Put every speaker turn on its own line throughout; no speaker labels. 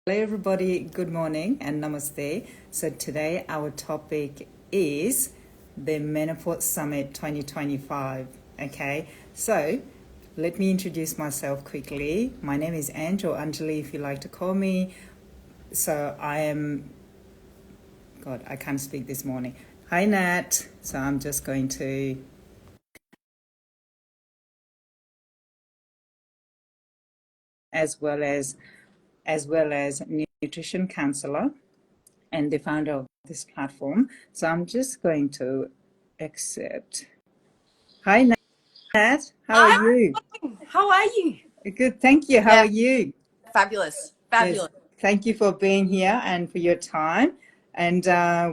Hello, everybody. Good morning and namaste. So, today our topic is the Menopause Summit 2025. Okay, so let me introduce myself quickly. My name is Ange, or Anjali, if you like to call me. So, God, I can't speak this morning. Hi, Nat. So, I'm just going to as well as nutrition counselor and the founder of this platform. So I'm just going to accept. Hi, Nat. How are
Hi,
you?
how are you?
Good, thank you. How are
Yeah,
you?
fabulous,
Yes,
fabulous.
thank you for being here and for your time. And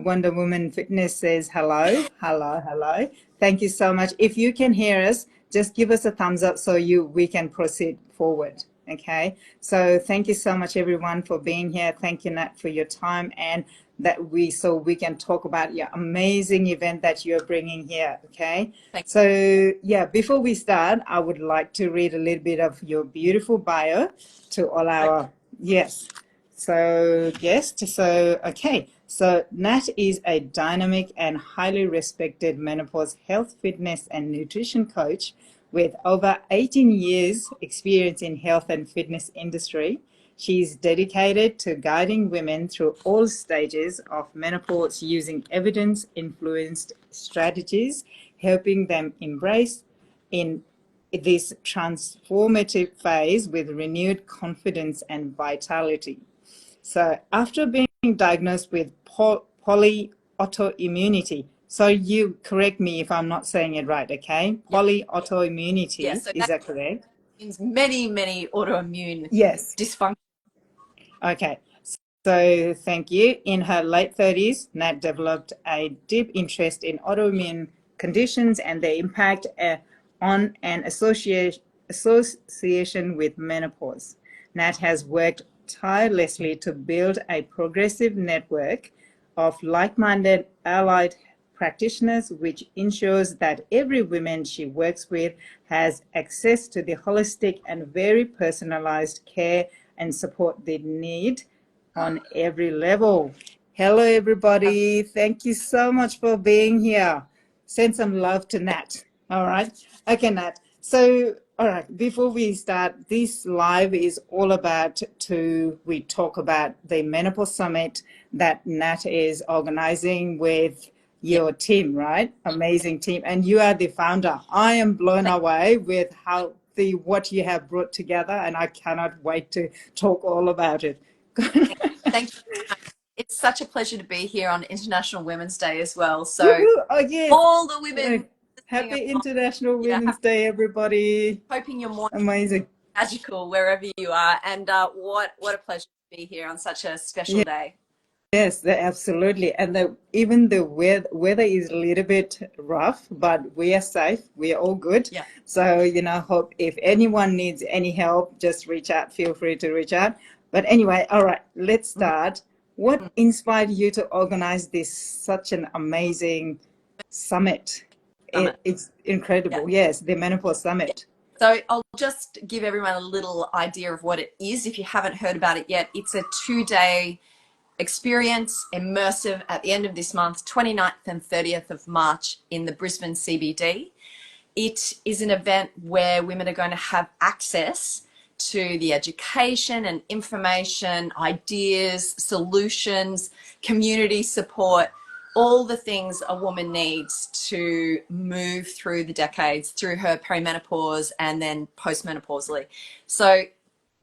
Wonder Woman Fitness says hello, hello, hello. Thank you so much. If you can hear us, just give us a thumbs up so we can proceed forward. Okay. So thank you so much, everyone, for being here. Thank you, Nat, for your time and we can talk about your amazing event that you're bringing here. Okay.
Thank
So yeah, before we start, I would like to read a little bit of your beautiful bio to all
you.
our yes. Okay. So Nat is a dynamic and highly respected menopause health, fitness, and nutrition coach with over 18 years experience in health and fitness industry. She is dedicated to guiding women through all stages of menopause using evidence-influenced strategies, helping them embrace in this transformative phase with renewed confidence and vitality. So, after being diagnosed with poly-autoimmunity, so you correct me if I'm not saying it right, okay?
Yeah, yeah.
Poly-autoimmunity,
So
is
that
that correct?
means many autoimmune
Yes.
dysfunction.
Okay. So, thank you. In her late 30s, Nat developed a deep interest in autoimmune conditions and their impact on an association with menopause. Nat has worked tirelessly to build a progressive network of like-minded allied practitioners, which ensures that every woman she works with has access to the holistic and very personalized care and support they need on every level. Hello, everybody. Thank you so much for being here. Send some love to Nat. All right. Okay, Nat. So, all right, before we start, this live is all about we talk about the Menopause Summit that Nat is organizing with
Yeah,
your team, right? Amazing team. And you are the founder. I am blown
thank,
away with what you have brought together, and I cannot wait to talk all about it.
thank you. It's such a pleasure to be here on International Women's Day as well. So
Woohoo! Oh, yes.
all the
Uh,
women listening
Happy
along,
International
yeah,
Women's Day, everybody.
hoping your morning
Amazing.
is magical wherever you are. And what a pleasure to be here on such a special
Yeah,
day.
yes, absolutely. And even the weather is a little bit rough, but we are safe. We are all good.
Yeah.
So, hope if anyone needs any help, just reach out. Feel free to reach out. But anyway, all right, let's
Mhm.
start. What inspired you to organize such an amazing summit?
Summit.
It's
Yeah.
incredible. Yes, the Menopause
Yeah.
Summit.
So I'll just give everyone a little idea of what it is. If you haven't heard about it yet, it's a 2-day experience, immersive, at the end of this month, 29th and 30th of March in the Brisbane CBD. It is an event where women are going to have access to the education and information, ideas, solutions, community support, all the things a woman needs to move through the decades, through her perimenopause and then postmenopausally. So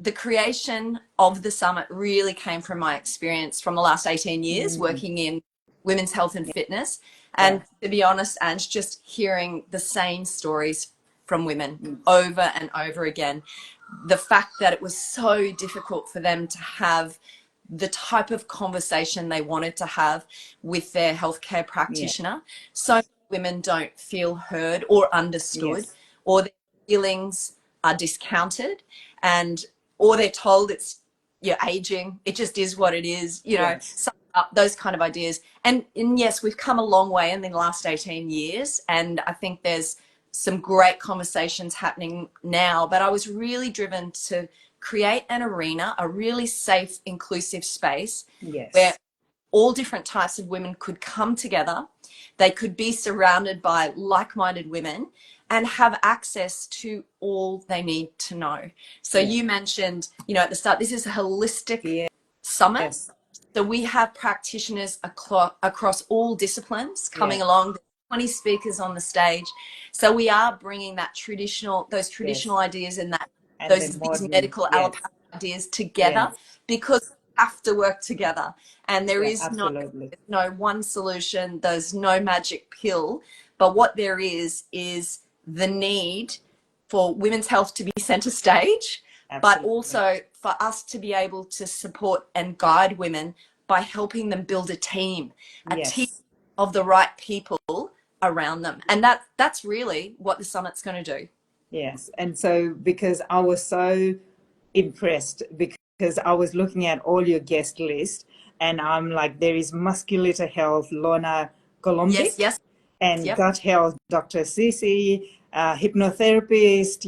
the creation of the summit really came from my experience from the last 18 years
Mm,
working in women's health and fitness.
yeah.
And to be honest, and just hearing the same stories from women
Mm,
over and over again, the fact that it was so difficult for them to have the type of conversation they wanted to have with their healthcare
yeah.
practitioner. So many women don't feel heard or understood,
Yes.
or their feelings are discounted, and or they're told it's you're aging, it just is what it is,
Yes.
those kind of ideas. And yes, we've come a long way in the last 18 years, and I think there's some great conversations happening now, but I was really driven to create an arena, a really safe, inclusive space where
Yes.
all different types of women could come together. They could be surrounded by like-minded women and have access to all they need to know. So
Yeah.
you mentioned, at the start, this is a holistic
Yeah.
summit.
Yes.
So we have practitioners across all disciplines coming
Yeah.
along. 20 speakers on the stage. So we are bringing those
Yes.
traditional ideas and
And then
these
modern.
medical
Yes.
allopathic ideas together,
Yes.
because we have to work together. And
Yeah. Absolutely.
there's no one solution. There's no magic pill. But what there is the need for women's health to be center stage, but
Absolutely.
also for us to be able to support and guide women by helping them build a team
Yes.
of the right people around them. And that's really what the summit's going to do.
Yes. And so, because I was so impressed, because I was looking at all your guest list, and I'm like, there is muscular health, Lorna
Yes,
Golombik,
yes,
and
yep.
gut health, Dr. Sisi, hypnotherapist,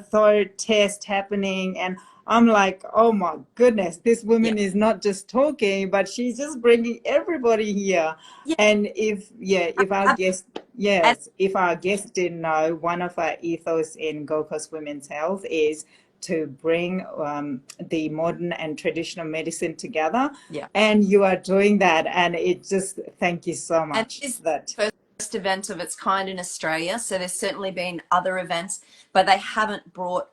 thought test happening. And I'm like, oh my goodness, this
Yeah.
woman is not just talking, but she's just bringing everybody here.
Yeah.
And if our guest,
And
yes, if our guests didn't know, one of our ethos in Gold Coast Women's Health is to bring the modern and traditional medicine together.
yeah.
And you are doing that. And it just, thank you so
And
much
this
that.
first event of its kind in Australia. So there's certainly been other events, but they haven't brought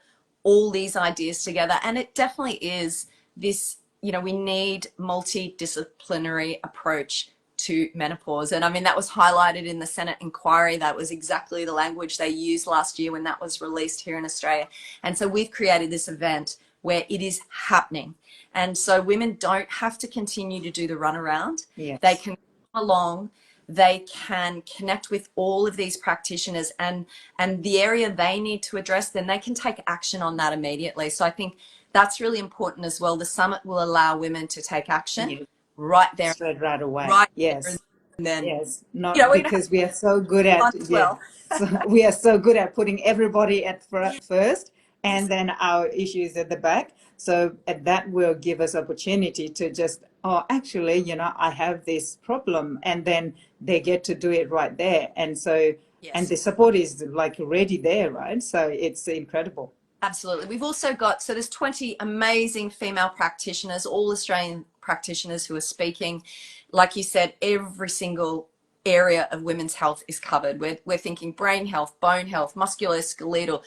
all these ideas together. And it definitely is this, we need multidisciplinary approach to menopause. And I mean, that was highlighted in the Senate inquiry. That was exactly the language they used last year when that was released here in Australia. And so we've created this event where it is happening. And so women don't have to continue to do the runaround. They
Yes.
can come along, they can connect with all of these practitioners, and the area they need to address, then they can take action on that immediately. So I think that's really important as well. The summit will allow women to take action
Yes.
right there,
Straight right away.
right there,
Yes.
and then
Yes. Not
we're gonna have
because we are so good at,
fun as well.
so we are so good at putting everybody at
Yeah,
first and then our issues at the back. So that will give us opportunity to just, oh, actually, I have this problem, and then they get to do it right there. And so, and
yes.
the support is like already there, right? So it's incredible.
Absolutely. We've also got, so there's 20 amazing female practitioners, all Australian practitioners who are speaking. Like you said, every single area of women's health is covered. We're thinking brain health, bone health, musculoskeletal,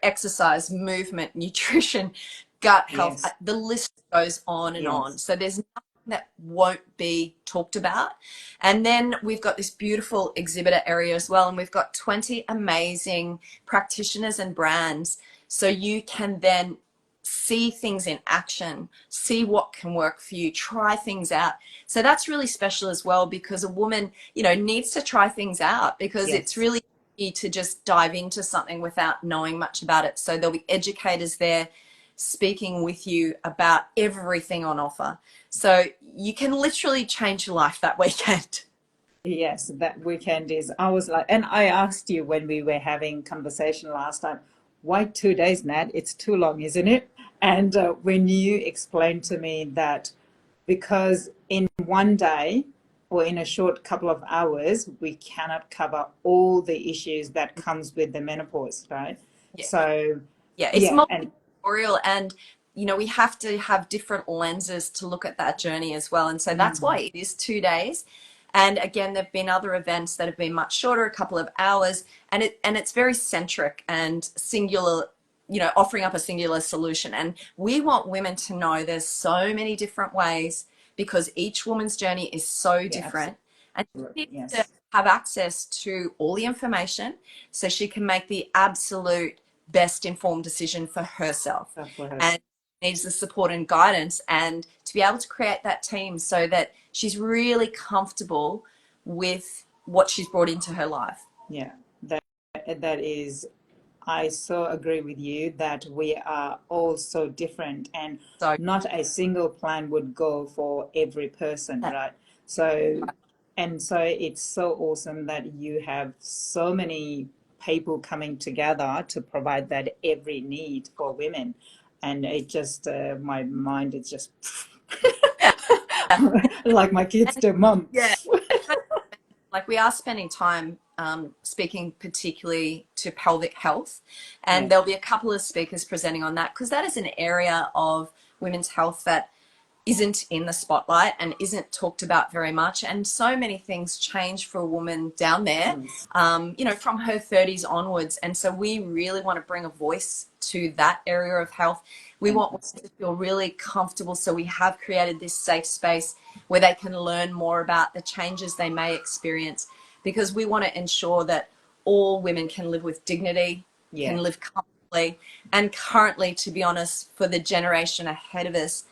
exercise, movement, nutrition, gut health.
Yes.
The list goes on and on.
Yes.
So there's nothing that won't be talked about. And then we've got this beautiful exhibitor area as well. And we've got 20 amazing practitioners and brands, so you can then see things in action, see what can work for you, try things out. So that's really special as well, because a woman, needs to try things out, because it's
Yes.
really easy to just dive into something without knowing much about it. So there'll be educators there speaking with you about everything on offer. So you can literally change your life that weekend.
Yes, that weekend is, I was like, and I asked you when we were having conversation last time, why 2 days, Nat? It's too long, isn't it? And when you explained to me that because in one day or in a short couple of hours, we cannot cover all the issues that comes with the menopause, right?
Yeah.
So,
Yeah, it's
yeah, and
multifactorial, and we have to have different lenses to look at that journey as well. And so that's
mm,
why it is 2 days. And again, there've been other events that have been much shorter, a couple of hours, and it's very centric and singular, offering up a singular solution. And we want women to know there's so many different ways, because each woman's journey is so
yeah,
different. And she
absolutely,
needs to
yes,
have access to all the information so she can make the absolute best informed decision for herself,
so for her.
and needs the support and guidance, and to be able to create that team so that she's really comfortable with what she's brought into her life.
Yeah, that that is, I so agree with you that we are all so different, and
So
not a single plan would go for every person,
that,
right? So, and so it's so awesome that you have so many people coming together to provide that every need for women. and it just my mind is just
Yeah.
like my kids
And
do, Mum.
yeah, like we are spending time speaking particularly to pelvic health, and
Yeah,
there'll be a couple of speakers presenting on that because that is an area of women's health that isn't in the spotlight and isn't talked about very much. And so many things change for a woman down there,
yes,
from her 30s onwards. And so we really want to bring a voice to that area of health. We want women
fantastic.
to feel really comfortable. So we have created this safe space where they can learn more about the changes they may experience, because we want to ensure that all women can live with dignity,
Yeah,
can live comfortably. And currently, to be honest, for the generation ahead of us,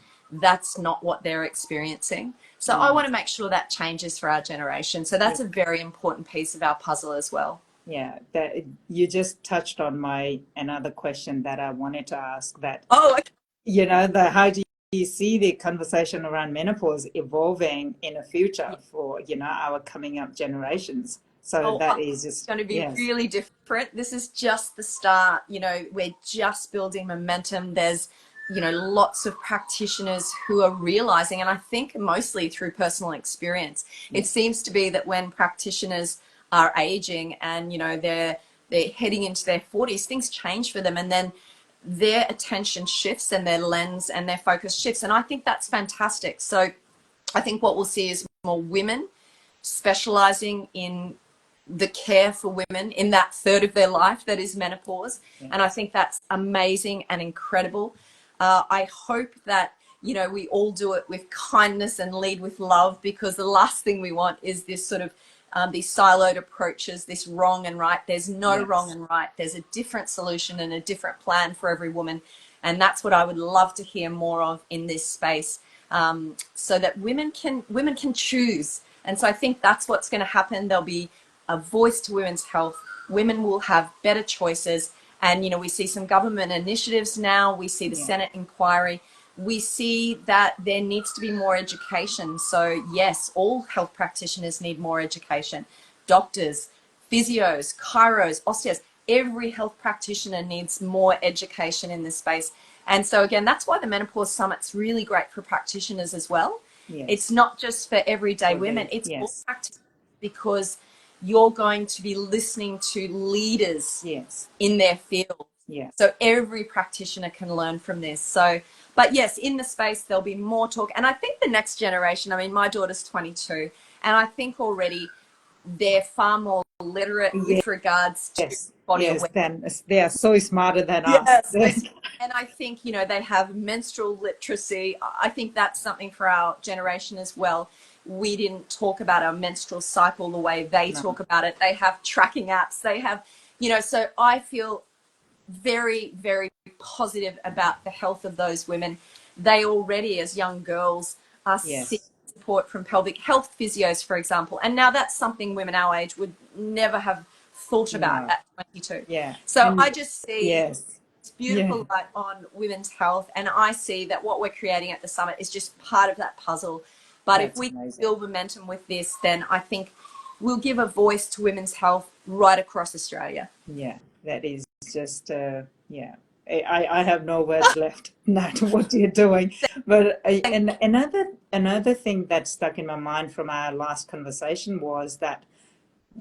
that's not what they're experiencing. So I
yeah,
want to make sure that changes for our generation. So
yeah.
that's a very important piece of our puzzle as well.
Yeah, that you just touched on my another question that I wanted to ask, that
Oh, okay.
the how do you see the conversation around menopause evolving in the future for, our coming up generations? So
Oh,
that is just,
going to be
yes,
really different. This is just the start. We're just building momentum. There's, lots of practitioners who are realizing, and I think mostly through personal experience,
yeah,
it seems to be that when practitioners are aging and, they're heading into their 40s, things change for them. And then their attention shifts and their lens and their focus shifts. And I think that's fantastic. So I think what we'll see is more women specializing in the care for women in that third of their life that is menopause. And I
yes,
think that's amazing and incredible. I hope that, we all do it with kindness and lead with love, because the last thing we want is this sort of these siloed approaches, this wrong and right. There's no wrong
yes,
and right. There's a different solution and a different plan for every woman. And that's what I would love to hear more of in this space, so that women can choose. And so I think that's what's going to happen. There'll be a voice to women's health. Women will have better choices. And, we see some government initiatives now. We see the
yeah,
Senate inquiry. We see that there needs to be more education. So, yes, all health practitioners need more education. Doctors, physios, chiros, osteos, every health practitioner needs more education in this space. And so, again, that's why the Menopause Summit's really great for practitioners as well. It's
yes,
not just for everyday
for
women,
the,
it's all
yes,
practitioners, because you're going to be listening to leaders
yes,
in their field.
yeah,
So every practitioner can learn from this. So, but yes, in the space, there'll be more talk. And I think the next generation, I mean, my daughter's 22, and I think already they're far more literate with regards to
yes,
body
yes,
awareness.
then they are so smarter than us.
Yes. And I think, they have menstrual literacy. I think that's something for our generation as well. We didn't talk about our menstrual cycle the way they
No,
talk about it. They have tracking apps. They have, so I feel very, very positive about the health of those women. They already, as young girls, are seeking
yes,
support from pelvic health physios, for example. And now that's something women our age would never have thought about
no,
at 22.
yeah,
So I
and
just see
yes,
this
yeah,
beautiful light on women's health, and I see that what we're creating at the summit is just part of that puzzle. But if
that's
we
amazing.
build momentum with this, then I think we'll give a voice to women's health right across Australia.
Yeah, that is just, yeah. I have no words left, Nat, what you're doing. But and another thing that stuck in my mind from our last conversation was that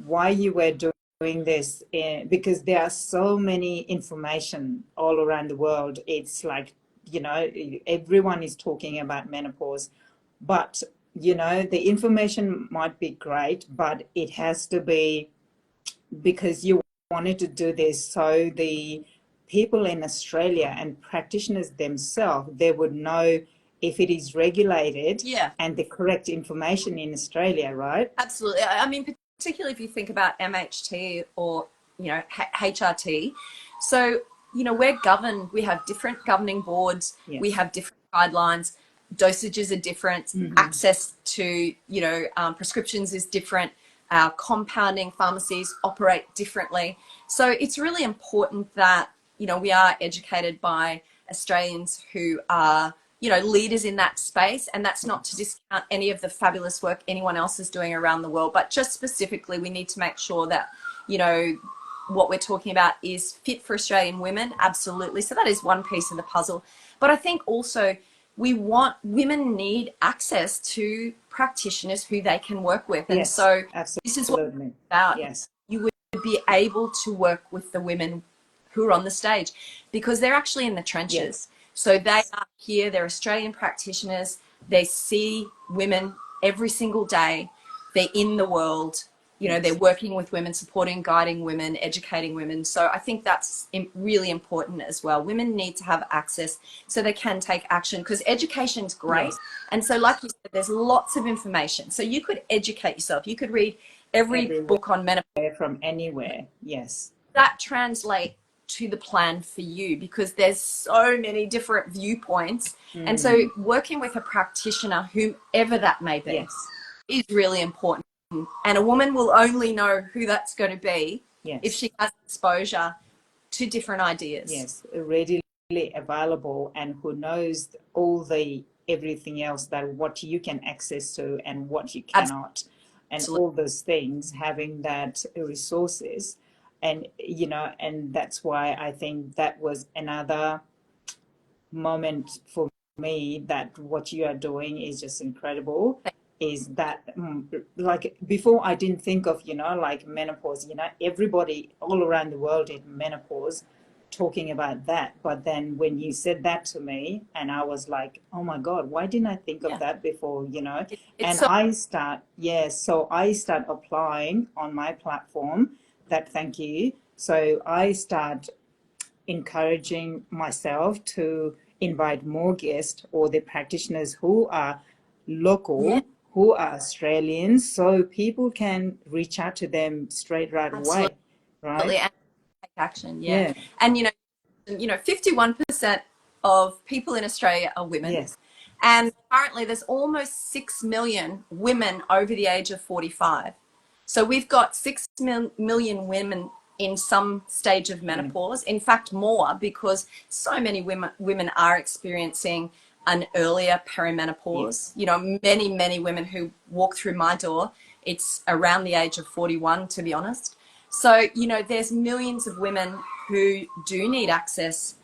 why you were doing this, because there are so many information all around the world. It's like, everyone is talking about menopause, but the information might be great, but it has to be, because you wanted to do this so the people in Australia and practitioners themselves, they would know if it is regulated
Yeah.
and the correct information in Australia, right?
Absolutely. I mean, particularly if you think about MHT or, HRT. So, we're governed, we have different governing boards, we
Yes.
have different guidelines, dosages are different,
Mm-hmm.
access to, prescriptions is different, our compounding pharmacies operate differently. So it's really important that, we are educated by Australians who are, leaders in that space. And that's not to
Yes.
discount any of the fabulous work anyone else is doing around the world, but just specifically, we need to make sure that, you know, what we're talking about is fit for Australian women, absolutely. So that is one piece of the puzzle. But I think also women need access to practitioners who they can work with. And
Yes,
so this is what it's
absolutely.
about.
Yes,
You would be able to work with the women who are on the stage because they're actually in the trenches.
yes,
So they are here, they're Australian practitioners, they see women every single day, they're in the world, you know, they're
yes,
working with women, supporting, guiding women, educating women. So I think that's really important as well. Women need to have access so they can take action because education is great.
yes.
And so, like you said, there's lots of information. So you could educate yourself. You could read every
Everywhere
book on menopause.
from anywhere. Yes.
That translate to the plan for you because there's so many different viewpoints. And so working with a practitioner, whomever that may be,
Yes.
is really important. And a woman will only know who that's going to be if
Yes.
she has exposure to different ideas.
Yes. Readily available, and who knows all the everything else, that what you can access to and what you cannot, and
Absolutely.
all those things, having that resources. And and that's why I think that was another moment for me, that what you are doing is just incredible. Is that like before I didn't think of like menopause, everybody all around the world in menopause talking about that, but then when you said that to me, and I was like, oh my god, why didn't I think of
Yeah.
that before?
It's
And
so
I start applying on my platform that. Thank you. So I start encouraging myself to invite more guests or the practitioners who are
yeah,
local, who are Australians, so people can reach out to them straight right away,
absolutely.
right?
And take action. Yeah.
Yeah,
And 51% of people in Australia are women.
yes,
And currently there's almost 6 million women over the age of 45. So we've got 6 million women in some stage of menopause. In fact, more, because so many women are experiencing an earlier perimenopause.
yes,
Many women who walk through my door, it's around the age of 41, to be honest. So, there's millions of women who do need access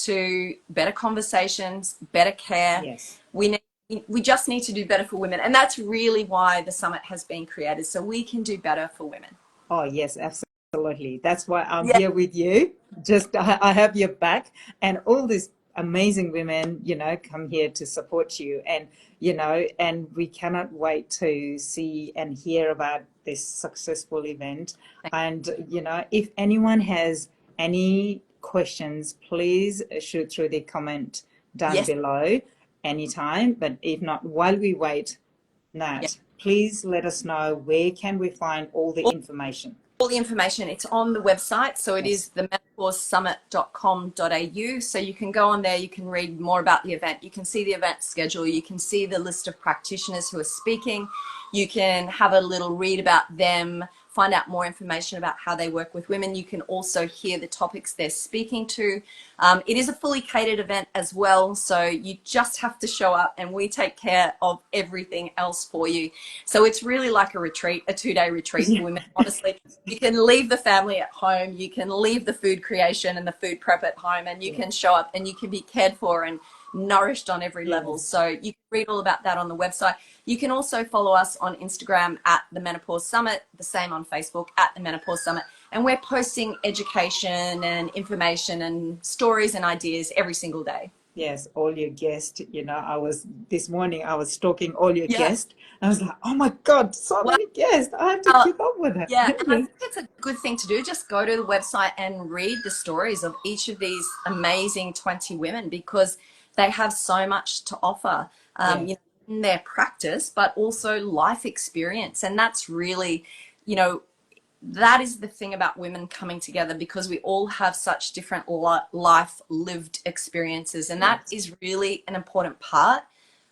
to better conversations, better care.
yes.
We just need to do better for women. And that's really why the summit has been created, so we can do better for women.
Oh, yes, absolutely. That's why I'm
Yeah.
here with you. Just I have your back, and all these amazing women, come here to support you, and we cannot wait to see and hear about this successful event. And if anyone has any questions, please shoot through the comment down
Yes.
below anytime. But if not, while we wait,
Yeah.
Nat, please let us know where can we find all the information.
All the information, it's on the website. So it
Yes.
is themenopausesummit.com.au. So you can go on there, you can read more about the event, you can see the event schedule, you can see the list of practitioners who are speaking, you can have a little read about them, find out more information about how they work with women. You can also hear the topics they're speaking to. It is a fully catered event as well, so you just have to show up and we take care of everything else for you. So it's really like a retreat, a 2-day retreat for women, honestly. You can leave the family at home, you can leave the food creation and the food prep at home, and you can show up and you can be cared for and nourished on every level.
Yes.
So you can read all about that on the website. You can also follow us on Instagram at the Menopause Summit, the same on Facebook at the Menopause Summit. And we're posting education and information and stories and ideas every single day.
Yes, all your guests, this morning I was stalking all your
Yeah.
guests. I was like, oh my God, so
Well,
many guests. I have to keep up with it.
yeah, and I think it's a good thing to do. Just go to the website and read the stories of each of these amazing 20 women because they have so much to offer in their practice, but also life experience. And that's really, that is the thing about women coming together because we all have such different life lived experiences. And that is really an important part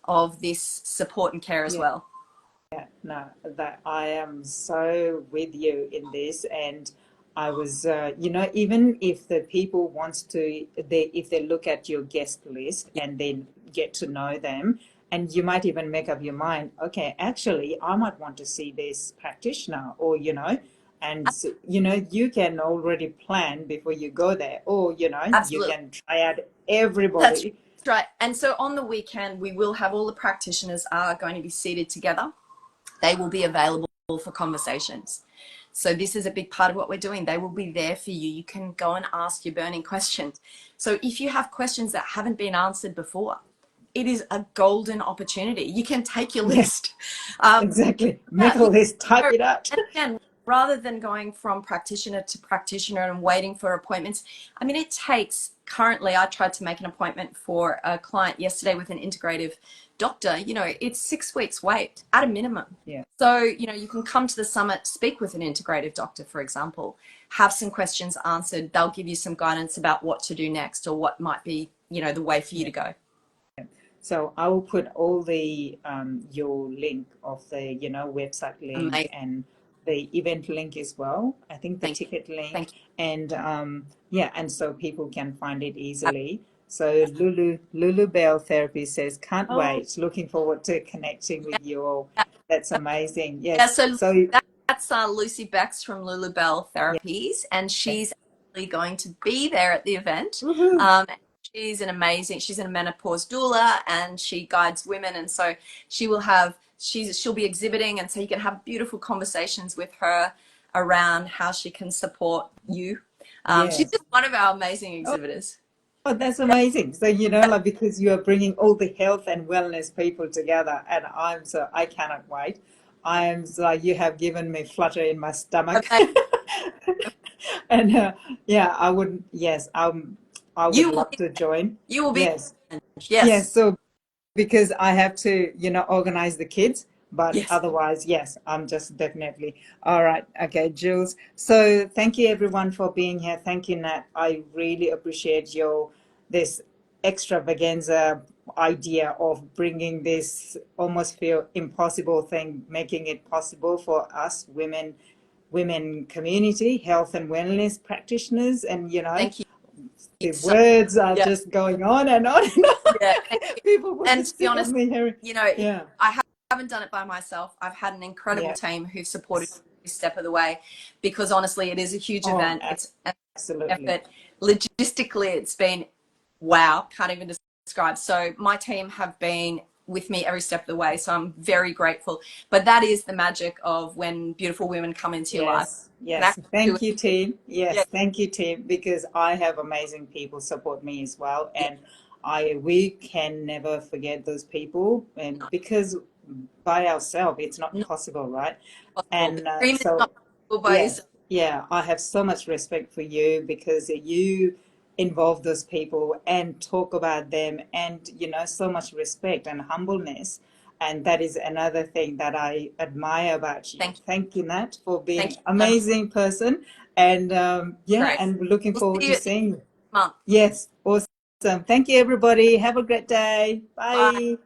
of this support and care as well.
Yeah, no, that I am so with you in this, and I was, even if the people wants to, if they look at your guest list and then get to know them, and you might even make up your mind, okay, actually, I might want to see this practitioner, or And so, you can already plan before you go there, or you
Absolutely.
can try out
That's
everybody.
right. And so on the weekend, we will have all the practitioners are going to be seated together. They will be available for conversations. So this is a big part of what we're doing. They will be there for you. You can go and ask your burning questions. So if you have questions that haven't been answered before, it is a golden opportunity. You can take your
Yeah,
list.
exactly. Make
Yeah,
a list, type it out.
and again, rather than going from practitioner to practitioner and waiting for appointments, I mean, it takes, currently, I tried to make an appointment for a client yesterday with an integrative doctor. It's 6 weeks wait at a minimum.
Yeah.
So, you can come to the summit, speak with an integrative doctor, for example, have some questions answered. They'll give you some guidance about what to do next or what might be, the way for you to go.
So I will put all the your link of the website link
Amazing.
and the event link as well. I think the
Thank you.
ticket link,
Thank you.
and and so people can find it easily. So Lulu Bell Therapy says, can't
Oh,
wait. Looking forward to connecting with you all.
yeah.
That's amazing.
Yeah,
Yes.
so
So
that's Lucy Bex from Lulu Bell
yeah.
Therapies, and she's actually going to be there at the event.
Woohoo.
She's a menopause doula, and she guides women, and so she'll be exhibiting, and so you can have beautiful conversations with her around how she can support you. She's
Yes.
just one of our amazing exhibitors.
Oh, that's amazing. So, like because you are bringing all the health and wellness people together, and I cannot wait. You have given me flutter in my stomach.
Okay,
And yeah, yes, I would
you will
love to join.
you will be
Yes. Yes.
yes,
So because I have to, organize the kids. But
yes.
otherwise, yes, I'm just definitely. All right. Okay, Jules. So thank you everyone for being here. Thank you, Nat. I really appreciate this extravaganza idea of bringing this almost feel impossible thing, making it possible for us women community, health and wellness practitioners, and
Thank you
the
so
words are
yeah.
just going on and on and on.
Yeah, thank you.
People will be
And to be
sick of
honest,
me hearing. Yeah,
I haven't done it by myself. I've had an incredible
yeah.
team who've supported me every step of the way because honestly, it is a huge
Oh,
event. It's an
absolutely.
effort. Logistically, it's been wow, can't even describe. So my team have been with me every step of the way. So I'm very grateful. But that is the magic of when beautiful women come into your life.
Yes,
You can
yes.
actually do
Thank you,
it.
team.
Yeah,
Yes, thank you, team, because I have amazing people support me as well,
yeah.
and we can never forget those people, and because by ourselves it's not
Not
possible, right?
possible. The
And
dream is not
so
possible by
yes,
yourself.
yeah, I have so much respect for you because you involve those people and talk about them, and so much respect and humbleness. And that is another thing that I admire about you.
Thank you.
Thank you, Nat, for
Thank
being
you so much.
amazing person. And yeah,
Great.
and looking
We'll
forward
see
to
you at the
seeing you.
month.
Yes, awesome. Thank you, everybody. Have a great day.
Bye.
Bye.